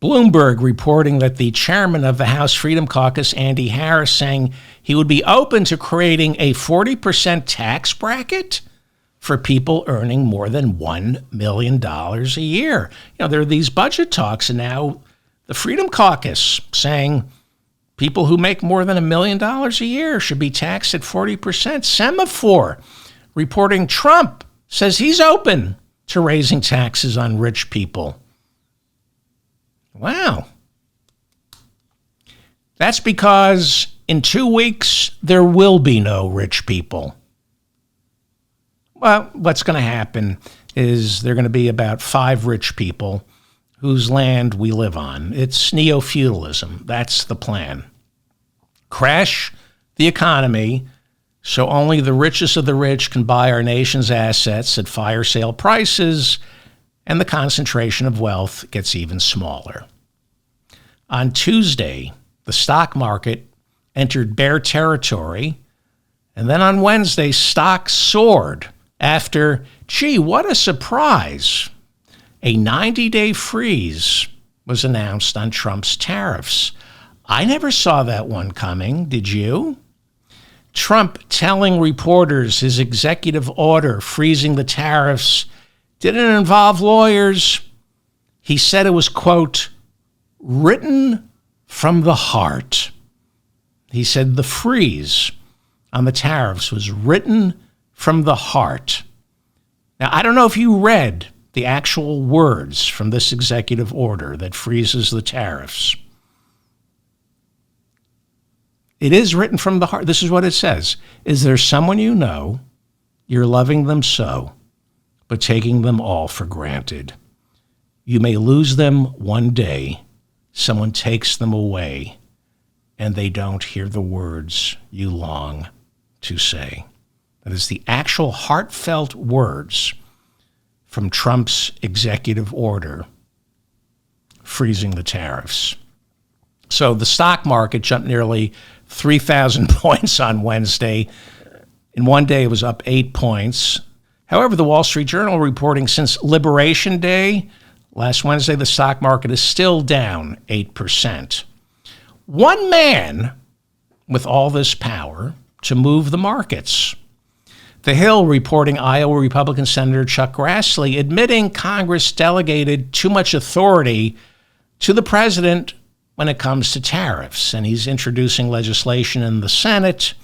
Bloomberg reporting that the chairman of the House Freedom Caucus, Andy Harris, saying he would be open to creating a 40% tax bracket for people earning more than $1 million a year. There are these budget talks, and now the Freedom Caucus saying people who make more than $1 million a year should be taxed at 40%. Semaphore reporting Trump says he's open to raising taxes on rich people. Wow. That's because in 2 weeks, there will be no rich people. Well, what's going to happen is there are going to be about 5 rich people whose land we live on. It's neo-feudalism. That's the plan. Crash the economy so only the richest of the rich can buy our nation's assets at fire sale prices, and the concentration of wealth gets even smaller. On Tuesday, the stock market entered bear territory, and then on Wednesday, stocks soared after, what a surprise, a 90-day freeze was announced on Trump's tariffs. I never saw that one coming, did you? Trump telling reporters his executive order freezing the tariffs didn't involve lawyers. He said it was, quote, written from the heart. He said the freeze on the tariffs was written from the heart. Now, I don't know if you read the actual words from this executive order that freezes the tariffs. It is written from the heart. This is what it says. Is there someone you know, you're loving them so, but taking them all for granted? You may lose them one day. Someone takes them away, and they don't hear the words you long to say. That is the actual heartfelt words from Trump's executive order freezing the tariffs. So the stock market jumped nearly 3,000 points on Wednesday. In one day, it was up 8 points. However, the Wall Street Journal reporting since Liberation Day, last Wednesday, the stock market is still down 8%. One man with all this power to move the markets. The Hill reporting Iowa Republican Senator Chuck Grassley admitting Congress delegated too much authority to the president when it comes to tariffs, and he's introducing legislation in the Senate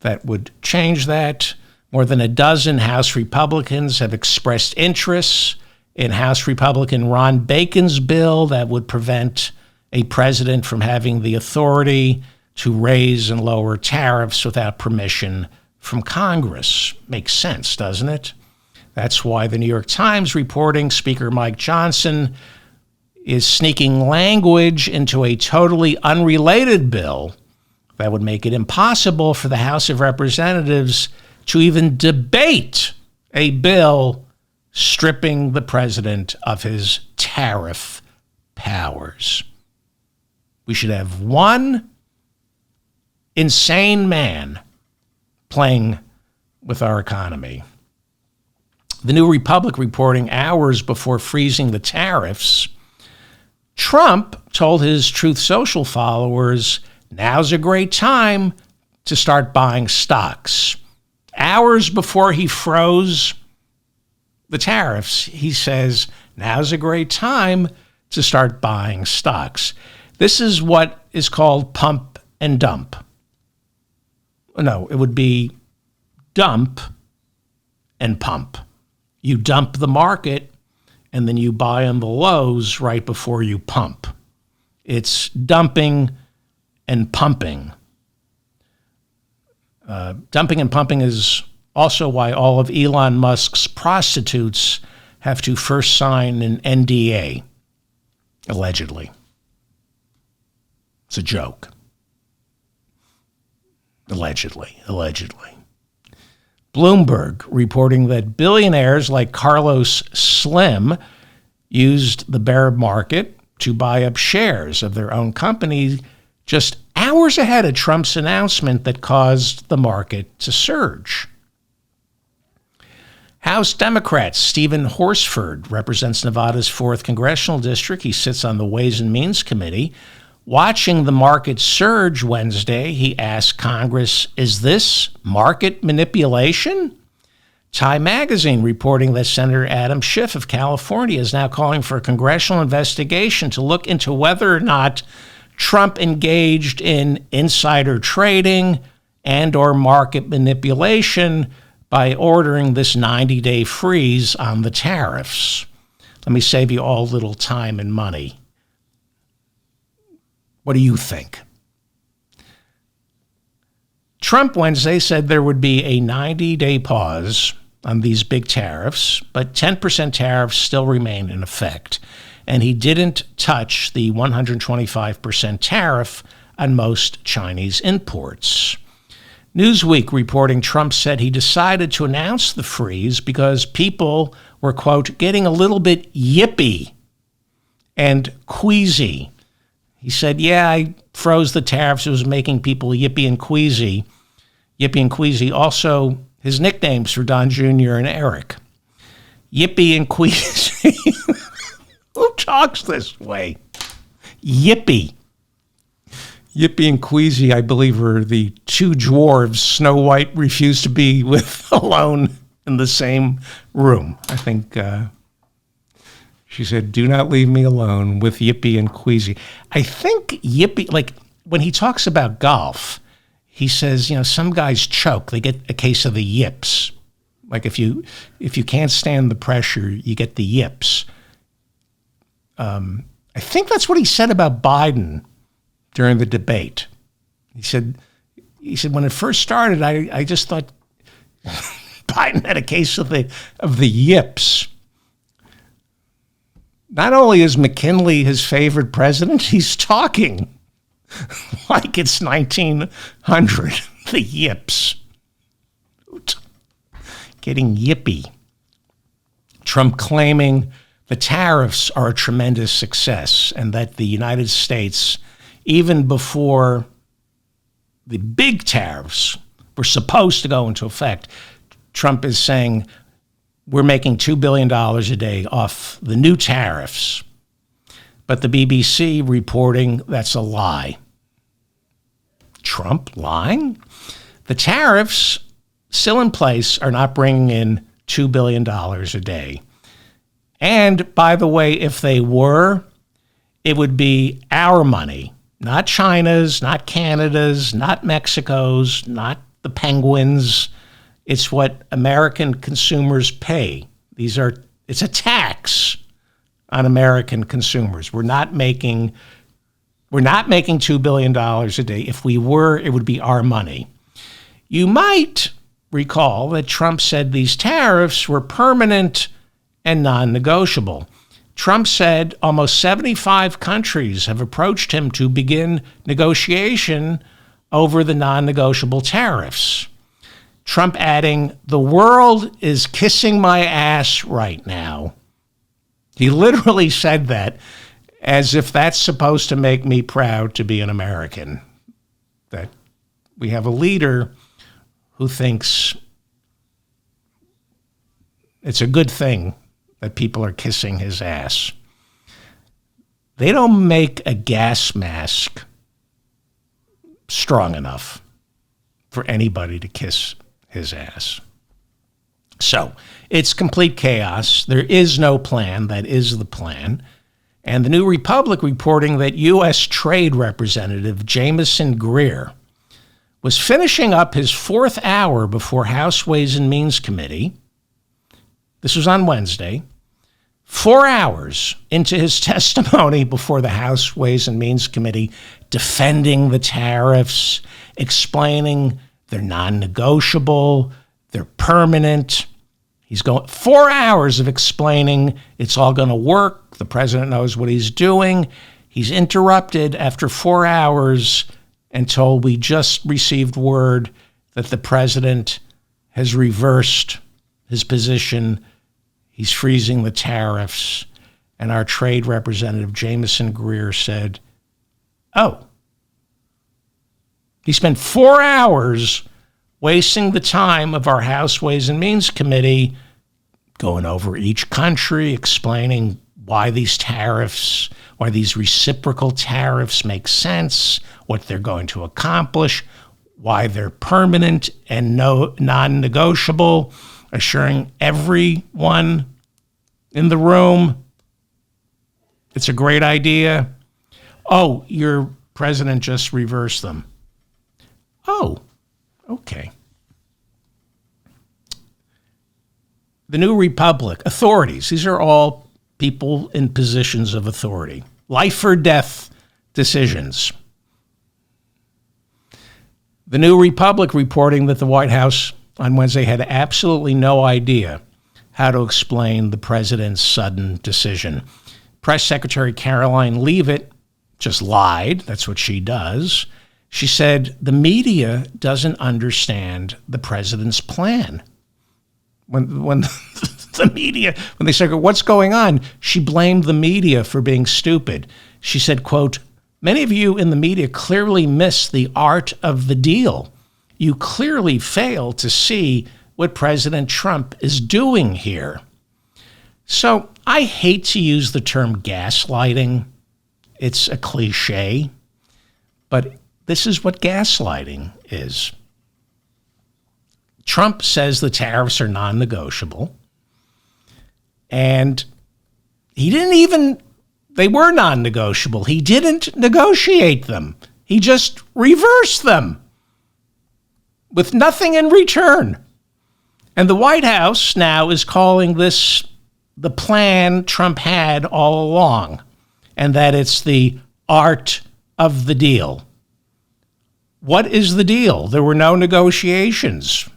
that would change that. More than a dozen House Republicans have expressed interests in House Republican Ron Bacon's bill that would prevent a president from having the authority to raise and lower tariffs without permission from Congress. Makes sense, doesn't it? That's why the New York Times reporting Speaker Mike Johnson is sneaking language into a totally unrelated bill that would make it impossible for the House of Representatives to even debate a bill stripping the president of his tariff powers. We should have one insane man playing with our economy. The New Republic reporting hours before freezing the tariffs, Trump told his Truth Social followers, now's a great time to start buying stocks. Hours before he froze the tariffs, he says, now's a great time to start buying stocks. This is what is called pump and dump. No, it would be dump and pump. You dump the market, and then you buy on the lows right before you pump. It's dumping and pumping. Dumping and pumping is also why all of Elon Musk's prostitutes have to first sign an NDA, allegedly. It's a joke. Allegedly. Bloomberg reporting that billionaires like Carlos Slim used the bear market to buy up shares of their own company just hours ahead of Trump's announcement that caused the market to surge. House Democrat Stephen Horsford represents Nevada's 4th Congressional District. He sits on the Ways and Means Committee. Watching the market surge Wednesday, he asked Congress, is this market manipulation? Time Magazine reporting that Senator Adam Schiff of California is now calling for a congressional investigation to look into whether or not Trump engaged in insider trading and or market manipulation by ordering this 90-day freeze on the tariffs. Let me save you all a little time and money. What do you think? Trump Wednesday said there would be a 90-day pause on these big tariffs, but 10% tariffs still remain in effect. And he didn't touch the 125% tariff on most Chinese imports. Newsweek reporting Trump said he decided to announce the freeze because people were, quote, getting a little bit yippy and queasy. He said, yeah, I froze the tariffs. It was making people yippy and queasy. Yippy and queasy, also his nicknames for Don Jr. and Eric. Yippy and queasy. Who talks this way? Yippy. Yippy and Queasy, I believe, are the two dwarves Snow White refused to be with alone in the same room. I think she said, do not leave me alone with Yippy and Queasy. I think Yippy, like when he talks about golf, he says, you know, some guys choke. They get a case of the yips. Like if you can't stand the pressure, you get the yips. I think that's what he said about Biden during the debate. He said when it first started, I just thought Biden had a case of the yips. Not only is McKinley his favorite president, he's talking like it's 1900. The yips. Getting yippy. Trump claiming the tariffs are a tremendous success and that the United States, even before the big tariffs were supposed to go into effect, Trump is saying we're making $2 billion a day off the new tariffs. But the BBC reporting that's a lie. Trump lying? The tariffs still in place are not bringing in $2 billion a day. And by the way, if they were, it would be our money. Not China's, not Canada's, not Mexico's, not the Penguins. It's what American consumers pay. It's a tax on American consumers. We're not making $2 billion a day. If we were, it would be our money. You might recall that Trump said these tariffs were permanent and non-negotiable. Trump said almost 75 countries have approached him to begin negotiation over the non-negotiable tariffs. Trump adding, the world is kissing my ass right now. He literally said that as if that's supposed to make me proud to be an American. That we have a leader who thinks it's a good thing that people are kissing his ass. They don't make a gas mask strong enough for anybody to kiss his ass. So it's complete chaos. There is no plan. That is the plan. And the New Republic reporting that U.S. Trade Representative Jamieson Greer was finishing up his 4th hour before House Ways and Means Committee. This was on Wednesday. 4 hours into his testimony before the House Ways and Means Committee, defending the tariffs, explaining they're non-negotiable, they're permanent. He's going 4 hours of explaining it's all going to work. The president knows what he's doing. He's interrupted after 4 hours and told we just received word that the president has reversed his position. He's freezing the tariffs. And our trade representative, Jamieson Greer, said, oh. He spent 4 hours wasting the time of our House Ways and Means Committee going over each country, explaining why these tariffs, why these reciprocal tariffs make sense, what they're going to accomplish, why they're permanent and non-negotiable, assuring everyone in the room it's a great idea. Oh, your president just reversed them. Oh, okay. The New Republic, authorities, these are all people in positions of authority. Life or death decisions. The New Republic reporting that the White House on Wednesday had absolutely no idea how to explain the president's sudden decision. Press Secretary Caroline Leavitt just lied. That's what she does. She said the media doesn't understand the president's plan. When the media, when they said, what's going on? She blamed the media for being stupid. She said, quote, many of you in the media clearly miss the art of the deal. You clearly fail to see what President Trump is doing here. So I hate to use the term gaslighting. It's a cliche, but this is what gaslighting is. Trump says the tariffs are non-negotiable, and they were non-negotiable. He didn't negotiate them. He just reversed them with nothing in return. And the White House now is calling this the plan Trump had all along, and that it's the art of the deal. What is the deal? There were no negotiations.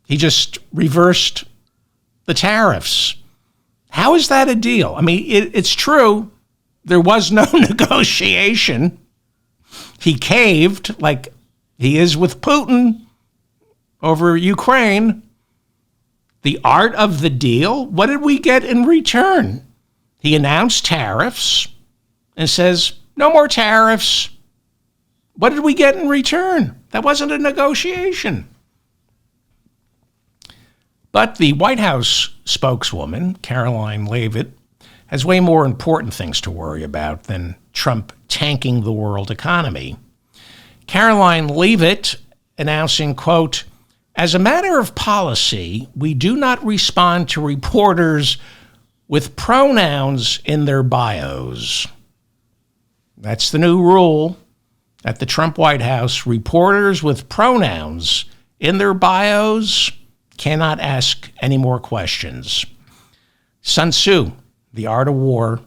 He just reversed the tariffs. How is that a deal? I mean, it's true. There was no negotiation. He caved like he is with Putin over Ukraine. The art of the deal? What did we get in return? He announced tariffs and says, no more tariffs. What did we get in return? That wasn't a negotiation. But the White House spokeswoman, Caroline Leavitt, has way more important things to worry about than Trump tanking the world economy. Caroline Leavitt announcing, quote, as a matter of policy, we do not respond to reporters with pronouns in their bios. That's the new rule at the Trump White House. Reporters with pronouns in their bios cannot ask any more questions. Sun Tzu, The Art of War,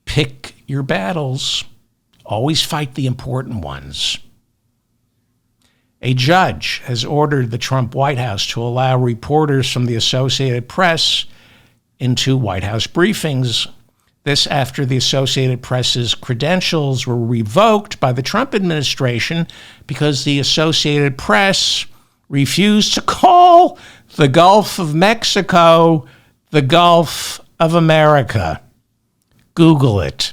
pick your battles. Always fight the important ones. A judge has ordered the Trump White House to allow reporters from the Associated Press into White House briefings. This after the Associated Press's credentials were revoked by the Trump administration because the Associated Press refused to call the Gulf of Mexico the Gulf of America. Google it.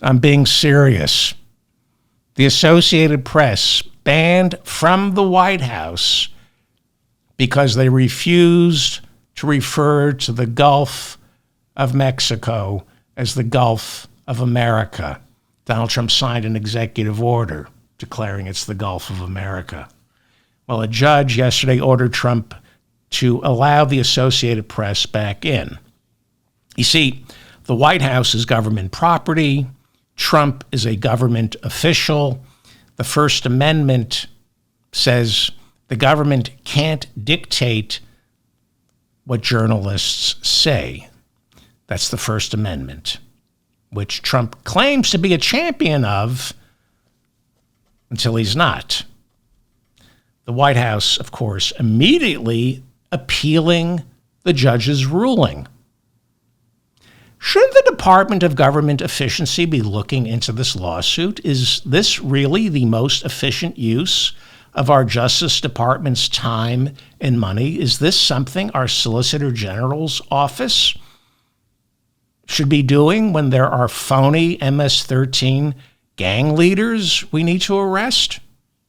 I'm being serious. The Associated Press banned from the White House because they refused to refer to the Gulf of Mexico as the Gulf of America. Donald Trump signed an executive order declaring it's the Gulf of America. Well, a judge yesterday ordered Trump to allow the Associated Press back in. You see, the White House is government property. Trump is a government official. The First Amendment says the government can't dictate what journalists say. That's the First Amendment, which Trump claims to be a champion of until he's not. The White House, of course, immediately appealing the judge's ruling. Shouldn't the Department of Government Efficiency be looking into this lawsuit? Is this really the most efficient use of our Justice Department's time and money? Is this something our Solicitor General's office should be doing when there are phony MS-13 gang leaders we need to arrest?